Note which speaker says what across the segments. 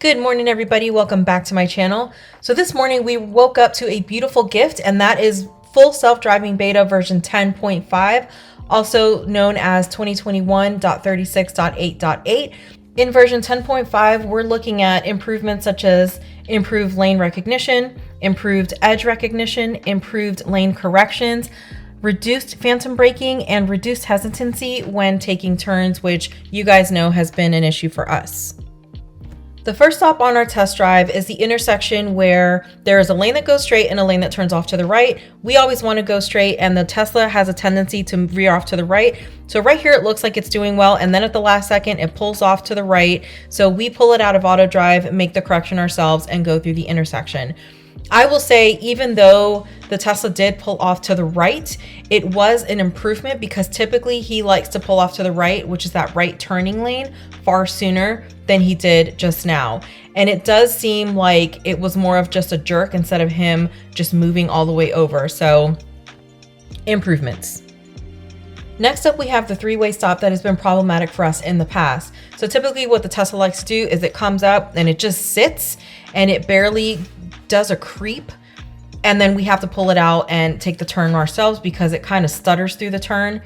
Speaker 1: Good morning, everybody. Welcome back to my channel. So this morning we woke up to a beautiful gift, and that is full self-driving beta version 10.5, also known as 2021.36.8.8. In version 10.5, we're looking at improvements such as improved lane recognition, improved edge recognition, improved lane corrections, reduced phantom braking, and reduced hesitancy when taking turns, which you guys know has been an issue for us. The first stop on our test drive is the intersection where there is a lane that goes straight and a lane that turns off to the right. We always want to go straight, and the Tesla has a tendency to veer off to the right. So right here, it looks like it's doing well, and then at the last second, it pulls off to the right. So we pull it out of auto drive, make the correction ourselves, and go through the intersection. I will say, even though the Tesla did pull off to the right, it was an improvement because typically he likes to pull off to the right, which is that right turning lane, far sooner than he did just now. And it does seem like it was more of just a jerk instead of him just moving all the way over. So improvements. Next up, we have the three-way stop that has been problematic for us in the past. So typically what the Tesla likes to do is it comes up and it just sits and it barely does a creep, and then we have to pull it out and take the turn ourselves because it kind of stutters through the turn.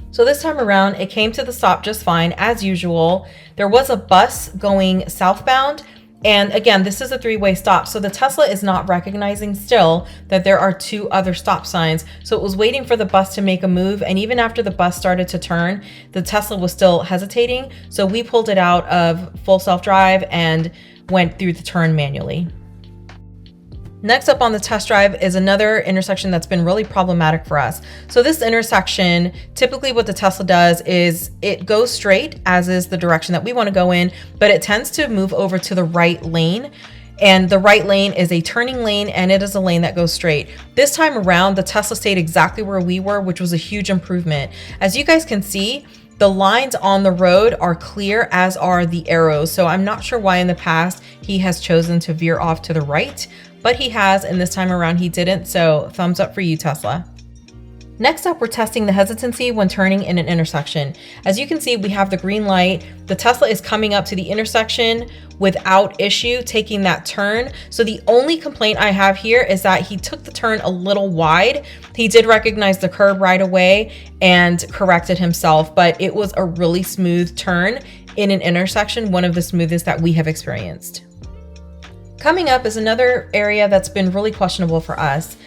Speaker 1: So this time around, it came to the stop just fine as usual. There was a bus going southbound, and again, this is a three-way stop, so the Tesla is not recognizing still that there are two other stop signs. So it was waiting for the bus to make a move, and even after the bus started to turn, the Tesla was still hesitating. So we pulled it out of full self-drive and went through the turn manually. Next up on the test drive is another intersection that's been really problematic for us. So this intersection, typically what the Tesla does is it goes straight, as is the direction that we want to go in, but it tends to move over to the right lane. And the right lane is a turning lane, and it is a lane that goes straight. This time around, the Tesla stayed exactly where we were, which was a huge improvement. As you guys can see, the lines on the road are clear, as are the arrows. So I'm not sure why in the past he has chosen to veer off to the right, but he has, and this time around he didn't. So thumbs up for you, Tesla. Next up, we're testing the hesitancy when turning in an intersection. As you can see, we have the green light. The Tesla is coming up to the intersection without issue, taking that turn. So the only complaint I have here is that he took the turn a little wide. He did recognize the curb right away and corrected himself, but it was a really smooth turn in an intersection, one of the smoothest that we have experienced. Coming up is another area that's been really questionable for us.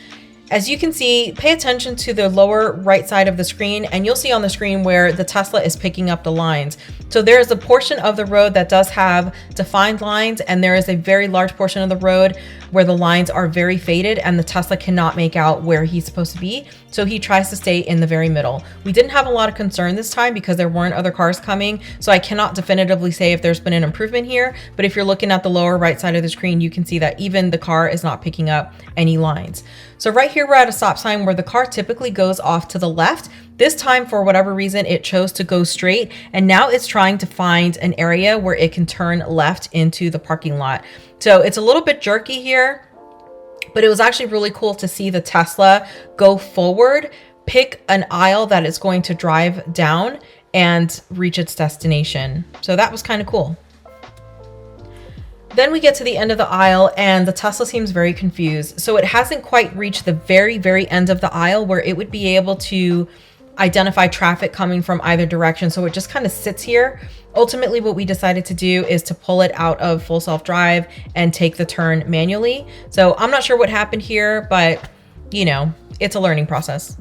Speaker 1: As you can see, pay attention to the lower right side of the screen, and you'll see on the screen where the Tesla is picking up the lines. So there is a portion of the road that does have defined lines, and there is a very large portion of the road where the lines are very faded and the Tesla cannot make out where he's supposed to be. So he tries to stay in the very middle. We didn't have a lot of concern this time because there weren't other cars coming. So I cannot definitively say if there's been an improvement here, but if you're looking at the lower right side of the screen, you can see that even the car is not picking up any lines. So right here, we're at a stop sign where the car typically goes off to the left. This time, for whatever reason, it chose to go straight, and now it's trying to find an area where it can turn left into the parking lot. So it's a little bit jerky here, but it was actually really cool to see the Tesla go forward, pick an aisle that it's going to drive down, and reach its destination. So that was kind of cool. Then we get to the end of the aisle and the Tesla seems very confused. So it hasn't quite reached the very, very end of the aisle where it would be able to identify traffic coming from either direction. So it just kind of sits here. Ultimately, what we decided to do is to pull it out of full self-drive and take the turn manually. So I'm not sure what happened here, but you know, it's a learning process.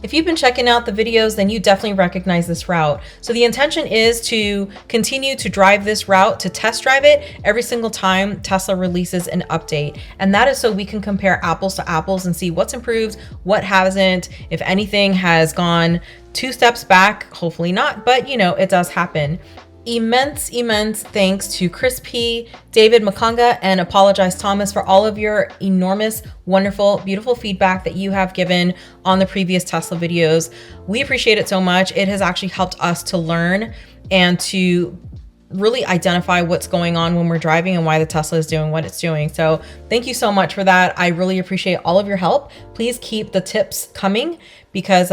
Speaker 1: If you've been checking out the videos, then you definitely recognize this route. So the intention is to continue to drive this route, to test drive it every single time Tesla releases an update. And that is so we can compare apples to apples and see what's improved, what hasn't, if anything has gone 2 steps back, hopefully not, but you know, it does happen. Immense thanks to Chris P, David Makanga, and Apologize Thomas for all of your enormous, wonderful, beautiful feedback that you have given on the previous Tesla videos. We appreciate it so much. It has actually helped us to learn and to really identify what's going on when we're driving and why the Tesla is doing what it's doing. So thank you so much for that. I really appreciate all of your help. Please keep the tips coming because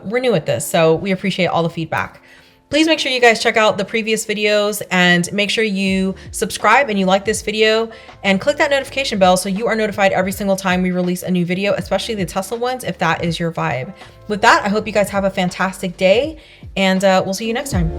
Speaker 1: we're new at this. So we appreciate all the feedback. Please make sure you guys check out the previous videos and make sure you subscribe and you like this video and click that notification bell so you are notified every single time we release a new video, especially the Tesla ones, if that is your vibe. With that, I hope you guys have a fantastic day and we'll see you next time.